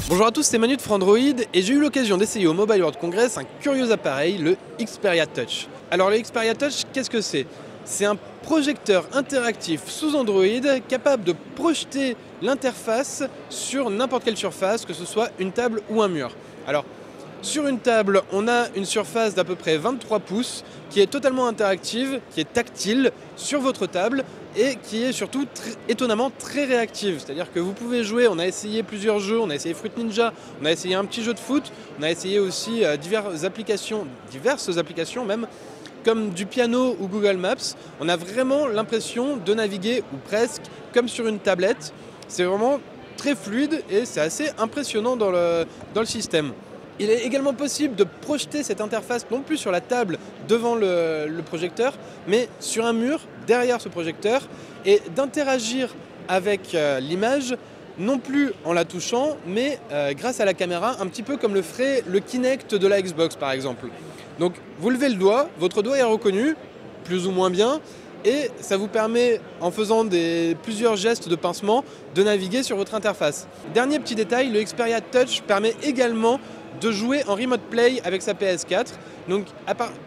Bonjour à tous, c'est Manu de Frandroid et j'ai eu l'occasion d'essayer au Mobile World Congress un curieux appareil, le Xperia Touch. Alors le Xperia Touch, qu'est-ce que c'est? C'est un projecteur interactif sous Android capable de projeter l'interface sur n'importe quelle surface, que ce soit une table ou un mur. Alors sur une table, on a une surface d'à peu près 23 pouces qui est totalement interactive, qui est tactile sur votre table et qui est surtout étonnamment très réactive. C'est-à-dire que vous pouvez jouer, on a essayé plusieurs jeux, on a essayé Fruit Ninja, on a essayé un petit jeu de foot, on a essayé aussi diverses applications même, comme du piano ou Google Maps. On a vraiment l'impression de naviguer, ou presque, comme sur une tablette. C'est vraiment très fluide et c'est assez impressionnant dans le système. Il est également possible de projeter cette interface non plus sur la table devant le projecteur, mais sur un mur derrière ce projecteur et d'interagir avec l'image non plus en la touchant, mais grâce à la caméra, un petit peu comme le ferait le Kinect de la Xbox par exemple. Donc vous levez le doigt, votre doigt est reconnu, plus ou moins bien, et ça vous permet, en faisant plusieurs gestes de pincement, de naviguer sur votre interface. Dernier petit détail, le Xperia Touch permet également de jouer en remote play avec sa PS4. Donc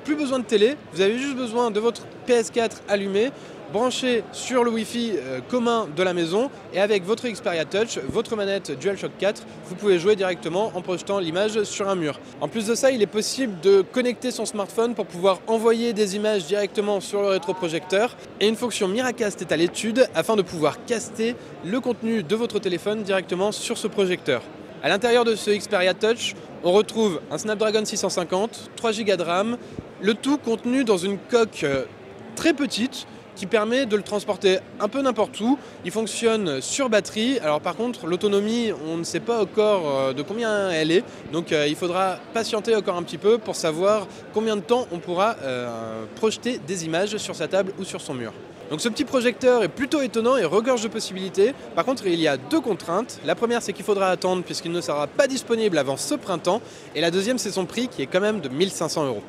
plus besoin de télé, vous avez juste besoin de votre PS4 allumée, branché sur le Wi-Fi commun de la maison, et avec votre Xperia Touch, votre manette DualShock 4, vous pouvez jouer directement en projetant l'image sur un mur. En plus de ça, il est possible de connecter son smartphone pour pouvoir envoyer des images directement sur le rétroprojecteur, et une fonction Miracast est à l'étude afin de pouvoir caster le contenu de votre téléphone directement sur ce projecteur. À l'intérieur de ce Xperia Touch, on retrouve un Snapdragon 650, 3 Go de RAM, le tout contenu dans une coque très petite qui permet de le transporter un peu n'importe où. Il fonctionne sur batterie. Alors par contre, l'autonomie, on ne sait pas encore de combien elle est. Donc il faudra patienter encore un petit peu pour savoir combien de temps on pourra projeter des images sur sa table ou sur son mur. Donc ce petit projecteur est plutôt étonnant et regorge de possibilités. Par contre, il y a deux contraintes. La première, c'est qu'il faudra attendre puisqu'il ne sera pas disponible avant ce printemps. Et la deuxième, c'est son prix qui est quand même de 1 500 €.